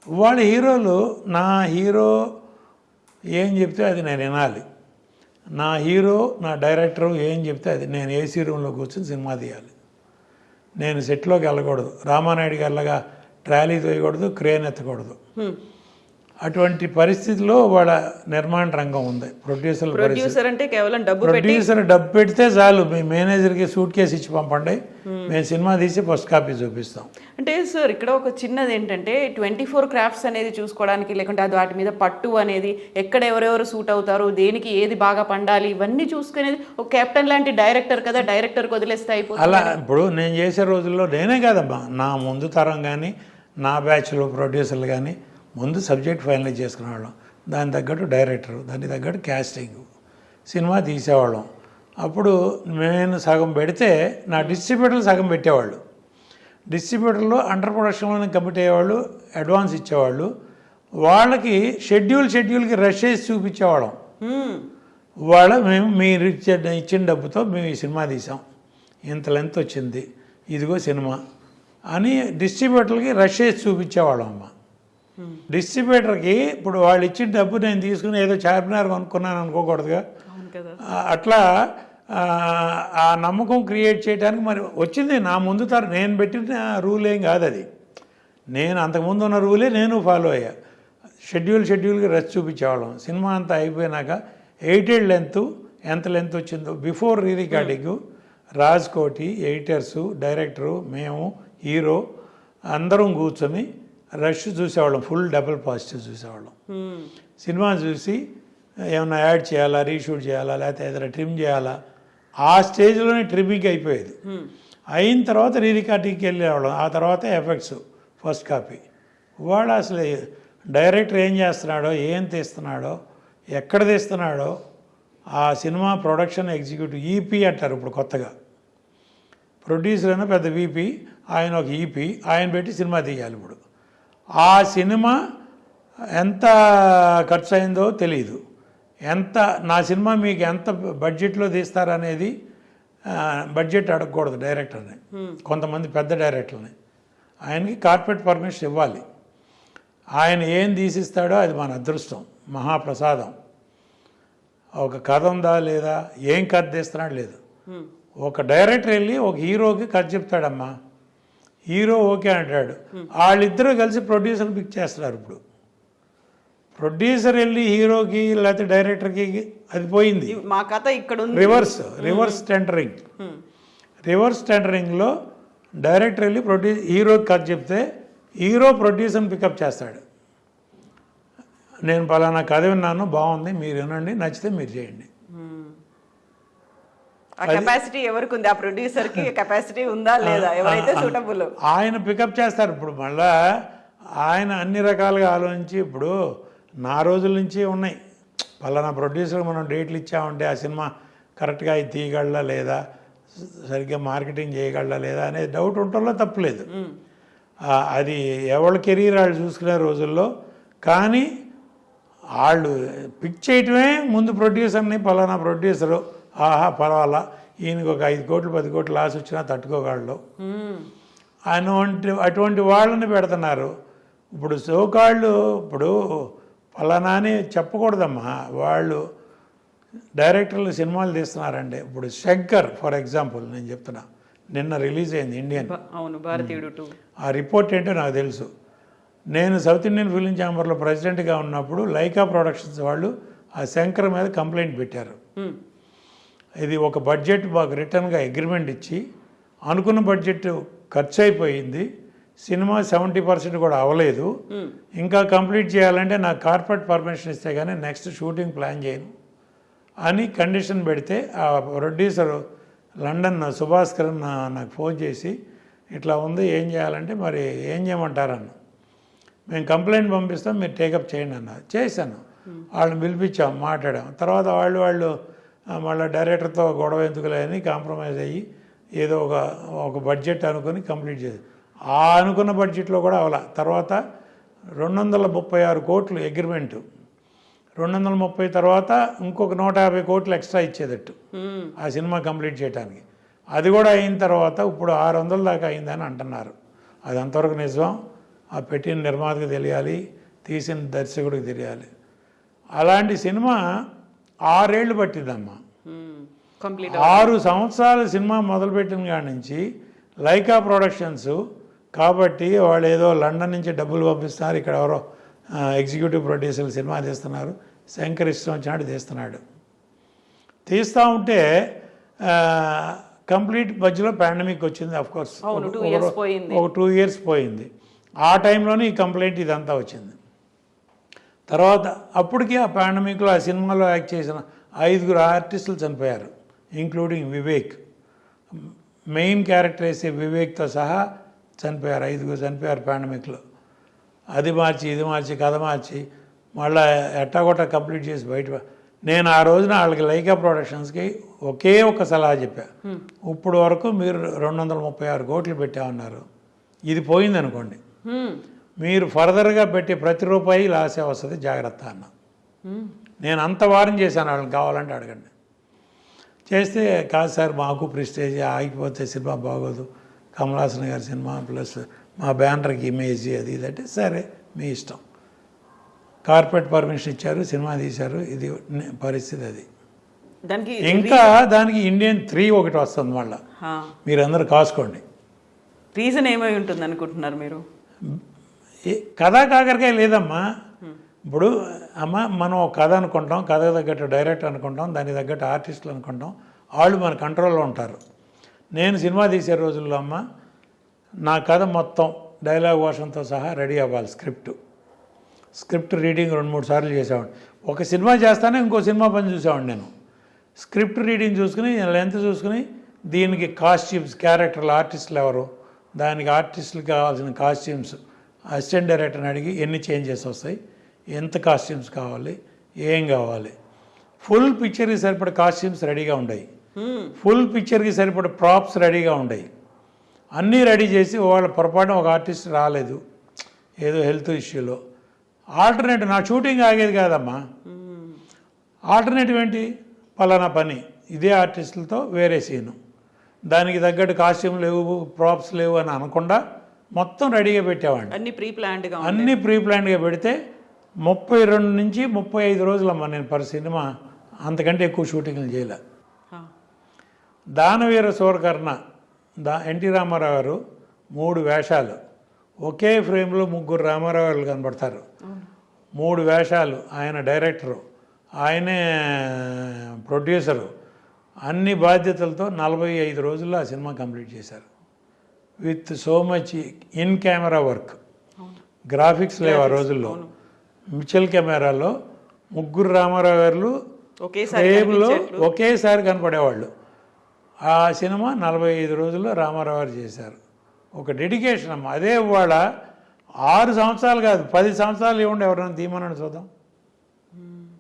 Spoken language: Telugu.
వాళ్ళ హీరోలు నా హీరో ఏం చెప్తే అది నేను వినాలి, నా హీరో నా డైరెక్టరు ఏం చెప్తే అది నేను ఏసీ రూమ్లో కూర్చొని సినిమా తీయాలి. నేను సెట్లోకి వెళ్ళకూడదు, రామానాయుడు గారిలాగా ట్రాలీ తోయకూడదు, క్రేన్ ఎత్తకూడదు. అటువంటి పరిస్థితిలో వాళ్ళ నిర్మాణ రంగం ఉంది. ప్రొడ్యూసర్ అంటే కేవలం ప్రొడ్యూసర్ డబ్బు పెడితే చాలు, మీ మేనేజర్కి సూట్ కేసు ఇచ్చి పంపండి, మేము సినిమా తీసి ఫస్ట్ కాపీ చూపిస్తాం. అంటే సార్ ఇక్కడ ఒక చిన్నది ఏంటంటే 24 క్రాఫ్ట్స్ అనేది చూసుకోవడానికి, లేకుంటే అది వాటి మీద పట్టు అనేది, ఎక్కడ ఎవరెవరు సూట్ అవుతారు, దేనికి ఏది బాగా పండాలి, ఇవన్నీ చూసుకునేది ఒక కెప్టెన్ లాంటి డైరెక్టర్ కదా, డైరెక్టర్కి వదిలేస్తే అయిపోతుంది. అలా ఇప్పుడు నేను చేసే రోజుల్లో నేనే కాదమ్మా, నా ముందు తరం కానీ నా బ్యాచ్లో ప్రొడ్యూసర్లు కానీ ముందు సబ్జెక్ట్ ఫైనలైజ్ చేసుకునేవాళ్ళం, దాని తగ్గట్టు డైరెక్టరు, దానికి తగ్గట్టు క్యాస్టింగ్, సినిమా తీసేవాళ్ళం. అప్పుడు నేను సగం పెడితే నా డిస్ట్రిబ్యూటర్లు సగం పెట్టేవాళ్ళు. డిస్ట్రిబ్యూటర్లు అండర్ ప్రొడక్షన్లోనే కమిట్ అయ్యేవాళ్ళు, అడ్వాన్స్ ఇచ్చేవాళ్ళు. వాళ్ళకి షెడ్యూల్కి రష్ చేసి చూపించేవాళ్ళం. మేము మీరు ఇచ్చిన డబ్బుతో మేము ఈ సినిమా తీసాం, ఇంత లెంత్ వచ్చింది, ఇదిగో సినిమా అని డిస్ట్రిబ్యూటర్లకి రష్ చేసి చూపించేవాళ్ళం అమ్మ. డిస్ట్రిబ్యూటర్కి ఇప్పుడు వాళ్ళు ఇచ్చిన డబ్బు నేను తీసుకుని ఏదో చార్మినార్ కొనుక్కున్నాను అనుకోకూడదుగా. అట్లా ఆ నమ్మకం క్రియేట్ చేయడానికి మరి వచ్చింది నా ముందు తరం. నేను పెట్టిన రూల్ ఏం కాదు అది, నేను అంతకుముందు ఉన్న రూలే నేను ఫాలో అయ్యా. షెడ్యూల్కి రష్ చూపించేవాళ్ళం. సినిమా అంతా అయిపోయినాక 8 లెంత్ ఎంత లెంత్ వచ్చిందో బిఫోర్ రీ రికార్డింగు రాజ్ కోటి, ఎడిటర్సు, డైరెక్టరు, మేము, హీరో అందరం కూర్చొని రష్ చూసేవాళ్ళం, ఫుల్ డబుల్ పాజిటివ్ చూసేవాళ్ళం. సినిమా చూసి ఏమన్నా యాడ్ చేయాలా, రీషూట్ చేయాలా, లేకపోతే ఏదైనా ట్రిమ్ చేయాలా, ఆ స్టేజ్లోనే ట్రిమ్మింగ్ అయిపోయేది. అయిన తర్వాత రీ రికార్డింగ్కి వెళ్ళేవాళ్ళం. ఆ తర్వాత ఎఫెక్ట్స్ ఫస్ట్ కాపీ. వాడు అసలు డైరెక్టర్ ఏం చేస్తున్నాడో, ఏం తీస్తున్నాడో, ఎక్కడ తీస్తున్నాడో, ఆ సినిమా ప్రొడక్షన్ ఎగ్జిక్యూటివ్ ఈపీ అంటారు ఇప్పుడు కొత్తగా. ప్రొడ్యూసర్ అయినా పెద్ద వీపీ, ఆయన ఒక ఈపీ, ఆయన పెట్టి సినిమా తీయాలి. ఇప్పుడు ఆ సినిమా ఎంత ఖర్చు అయిందో తెలియదు, నా సినిమా మీకు ఎంత బడ్జెట్లో తీస్తారనేది బడ్జెట్ అడగకూడదు డైరెక్టర్ని, కొంతమంది పెద్ద డైరెక్టర్ని. ఆయనకి కార్పొరేట్ పర్మిషన్ ఇవ్వాలి. ఆయన ఏం తీసిస్తాడో అది మన అదృష్టం, మహాప్రసాదం. ఒక కథ ఉందా లేదా, ఏం కథ తీస్తున్నాడు లేదు. ఒక డైరెక్టర్ వెళ్ళి ఒక హీరోకి కథ చెప్తాడమ్మా, హీరో ఓకే అంటాడు, వాళ్ళిద్దరూ కలిసి ప్రొడ్యూసర్ని పిక్ చేస్తున్నారు. ఇప్పుడు ప్రొడ్యూసర్ వెళ్ళి హీరోకి లేకపోతే డైరెక్టర్కి అది పోయింది. మా కథ ఇక్కడ రివర్స్ టెండరింగ్లో డైరెక్టర్ వెళ్ళి హీరోకి కథ చెప్తే హీరో ప్రొడ్యూసర్ని పికప్ చేస్తాడు. నేను పలానా కథ విన్నాను, బాగుంది, మీరు వినండి, నచ్చితే మీరు చేయండి. కెపాసిటీ ఎవరికి ఉంది, ఆ ప్రొడ్యూసర్కి కెపాసిటీ ఉందా లేదా, ఎవరైతే సూటబుల్ ఆయన పికప్ చేస్తారు. ఇప్పుడు మళ్ళా ఆయన అన్ని రకాలుగా ఆలోచించి, ఇప్పుడు నా రోజుల నుంచి ఉన్నాయి, పలానా ప్రొడ్యూసర్ మనం డేట్లు ఇచ్చామంటే ఆ సినిమా కరెక్ట్గా అది తీయగలరా లేదా, సరిగ్గా మార్కెటింగ్ చేయగలరా లేదా అనే డౌట్ ఉండటంలో తప్పులేదు. అది ఎవరి కెరీర్ వాళ్ళు చూసుకునే రోజుల్లో. కానీ వాళ్ళు పిక్ చేయటమే ముందు ప్రొడ్యూసర్ని, పలానా ప్రొడ్యూసరు ఆహా పర్వాలా, ఈయనకి ఒక 5 కోట్లు 10 కోట్లు లాస్ వచ్చినా తట్టుకోగలడు అటువంటి వాళ్ళని పెడుతున్నారు. ఇప్పుడు సోకాళ్ళు ఇప్పుడు పలానా అని చెప్పకూడదమ్మా, వాళ్ళు డైరెక్టర్లు సినిమాలు తీస్తున్నారండి. ఇప్పుడు శంకర్ ఫర్ ఎగ్జాంపుల్ నేను చెప్తున్నా, నిన్న రిలీజ్ అయింది ఇండియన్, భారతీయుడు. ఆ రిపోర్ట్ ఏంటో నాకు తెలుసు. నేను సౌత్ ఇండియన్ ఫిల్మ్ ఛాంబర్లో ప్రెసిడెంట్గా ఉన్నప్పుడు లైకా ప్రొడక్షన్స్ వాళ్ళు ఆ శంకర్ మీద కంప్లైంట్ పెట్టారు. ఇది ఒక బడ్జెట్ మాకు రిటర్న్గా అగ్రిమెంట్ ఇచ్చి అనుకున్న బడ్జెట్ ఖర్చు అయిపోయింది, సినిమా 70% కూడా అవ్వలేదు, ఇంకా కంప్లీట్ చేయాలంటే నాకు కార్పొరేట్ పర్మిషన్ ఇస్తే కానీ నెక్స్ట్ షూటింగ్ ప్లాన్ చేయను అని కండిషన్ పెడితే ఆ ప్రొడ్యూసర్ లండన్ సుభాస్కర్ నాకు ఫోన్ చేసి ఇట్లా ఉంది, ఏం చేయాలంటే మరి ఏం చేయమంటారన్న, మేము కంప్లైంట్ పంపిస్తాం, మీరు టేకప్ చేయండి అన్న. చేశాను, వాళ్ళని పిలిపించాం, మాట్లాడాం. తర్వాత వాళ్ళు మళ్ళీ డైరెక్టర్తో గొడవ ఎందుకులే అని కాంప్రమైజ్ అయ్యి ఏదో ఒక బడ్జెట్ అనుకుని కంప్లీట్ చేసి, ఆ అనుకున్న బడ్జెట్లో కూడా అవలా. తర్వాత 236 కోట్లు అగ్రిమెంటు, 230 తర్వాత ఇంకొక 150 కోట్లు ఎక్స్ట్రా ఇచ్చేదట్టు ఆ సినిమా కంప్లీట్ చేయడానికి. అది కూడా అయిన తర్వాత ఇప్పుడు 600 దాకా అయిందని అంటున్నారు. అది అంతవరకు నిజం ఆ పెట్టిన నిర్మాతకు తెలియాలి, తీసిన దర్శకుడికి తెలియాలి. అలాంటి సినిమా 6 ఏళ్ళు పట్టిందమ్మా. కంప్లీట్ 6 సంవత్సరాల సినిమా మొదలుపెట్టిన కాడి నుంచి లైకా ప్రొడక్షన్స్ కాబట్టి వాళ్ళు ఏదో లండన్ నుంచి డబ్బులు పంపిస్తున్నారు, ఇక్కడ ఎవరో ఎగ్జిక్యూటివ్ ప్రొడ్యూసర్లు సినిమా తీస్తున్నారు, శంకర్ ఇష్టం వచ్చినట్టు తీస్తున్నాడు. తీస్తూ ఉంటే కంప్లీట్ మధ్యలో పాండమిక్ వచ్చింది. అఫ్కోర్స్ ఒక 2 ఇయర్స్ పోయింది. ఆ టైంలోనే ఈ కంప్లైంట్ ఇదంతా వచ్చింది. తర్వాత అప్పటికి ఆ పాండమిక్లో ఆ సినిమాలో యాక్ట్ చేసిన 5 ఆర్టిస్టులు చనిపోయారు, ఇంక్లూడింగ్ వివేక్. మెయిన్ క్యారెక్టర్ వేసే వివేక్తో సహా చనిపోయారు. 5 చనిపోయారు పాండమిక్లో. అది మార్చి ఇది మార్చి కథ మార్చి మళ్ళీ ఎట్టాగొట్టా కంప్లీట్ చేసి బయట. నేను ఆ రోజున వాళ్ళకి లైకా ప్రొడక్షన్స్కి ఒకే ఒక సలహా చెప్పా, ఇప్పుడు వరకు మీరు 236 కోట్లు పెట్టామన్నారు, ఇది పోయింది అనుకోండి, మీరు ఫర్దర్గా పెట్టి ప్రతి రూపాయి లాసే వస్తుంది, జాగ్రత్త అన్న. నేను అంత వారం చేశాను, వాళ్ళని కావాలంటే అడగండి. చేస్తే కాదు సార్ మాకు ప్రెస్టేజ్ ఆగిపోతే సినిమా బాగోదు, కమలాసన్ గారి సినిమా ప్లస్ మా బ్యానర్కి ఇమేజ్ అది ఇది అంటే సరే మీ ఇష్టం. కార్పొరేట్ పర్మిషన్ ఇచ్చారు, సినిమా తీశారు, ఇది పరిస్థితి. అది ఇంకా దానికి ఇండియన్ 3 ఒకటి వస్తుంది మళ్ళీ, మీరందరూ కాసుకోండి. రీజన్ ఏమై ఉంటుంది అనుకుంటున్నారు మీరు? కథా కాకరకాయ లేదమ్మా. ఇప్పుడు అమ్మ మనం ఒక కథ అనుకుంటాం, కథ తగ్గట్టు డైరెక్టర్ అనుకుంటాం, దానికి తగ్గట్టు ఆర్టిస్టులు అనుకుంటాం, వాళ్ళు మన కంట్రోల్లో ఉంటారు. నేను సినిమా తీసే రోజుల్లో అమ్మ నా కథ మొత్తం డైలాగ్ వర్షన్తో సహా రెడీ అవ్వాలి. స్క్రిప్ట్ రీడింగ్ 2-3 సార్లు చేసేవాడిని. ఒక సినిమా చేస్తానే ఇంకో సినిమా పని చూసేవాడిని నేను. స్క్రిప్ట్ రీడింగ్ చూసుకుని లెంత్ చూసుకుని దీనికి కాస్ట్యూమ్స్, క్యారెక్టర్లు, ఆర్టిస్టులు ఎవరు, దానికి ఆర్టిస్టులకు కావాల్సిన కాస్ట్యూమ్స్ అసిస్టెంట్ డైరెక్టర్ని అడిగి ఎన్ని చేంజెస్ వస్తాయి, ఎంత కాస్ట్యూమ్స్ కావాలి, ఏం కావాలి, ఫుల్ పిక్చర్కి సరిపడే కాస్ట్యూమ్స్ రెడీగా ఉన్నాయి, ఫుల్ పిక్చర్కి సరిపడే ప్రాప్స్ రెడీగా ఉన్నాయి, అన్నీ రెడీ చేసి వాళ్ళ పొరపాటున ఒక ఆర్టిస్ట్ రాలేదు ఏదో హెల్త్ ఇష్యూలో, ఆల్టర్నేటివ్ నా షూటింగ్ ఆగేది కాదమ్మా. ఆల్టర్నేటివ్ ఏంటి, పలానా పని ఇదే ఆర్టిస్టులతో వేరే సీను, దానికి తగ్గట్టు కాస్ట్యూమ్ లేవు, ప్రాప్స్ లేవు అని అనకుండా మొత్తం రెడీగా పెట్టేవాడిని. అన్నీ ప్రీ ప్లాన్డ్గా పెడితే 32 నుంచి 35 రోజులమ్మా నేను పర్ సినిమా, అంతకంటే ఎక్కువ షూటింగ్లు చేయలే. దానవీర సూరకర్ణ ఎన్టీ రామారావు గారు 3 వేషాలు ఒకే ఫ్రేమ్లో 3 రామారావు గారు కనబడతారు. 3 వేషాలు, ఆయన డైరెక్టరు, ఆయనే ప్రొడ్యూసరు, అన్ని బాధ్యతలతో 45 రోజుల్లో ఆ సినిమా కంప్లీట్ చేశారు. With so much in camera work, graphics లేవు ఆ రోజుల్లో. మిచెల్ కెమెరాలో 3 రామారావు గారు ఫ్రేమ్లో ఒకేసారి కనపడేవాళ్ళు. ఆ సినిమా 45 రోజుల్లో రామారావు గారు చేశారు. ఒక డెడికేషన్ అమ్మ. అదే ఇవాళ 6 సంవత్సరాలు కాదు 10 సంవత్సరాలు ఇవ్వండి ఎవరైనా తీయమని చూద్దాం.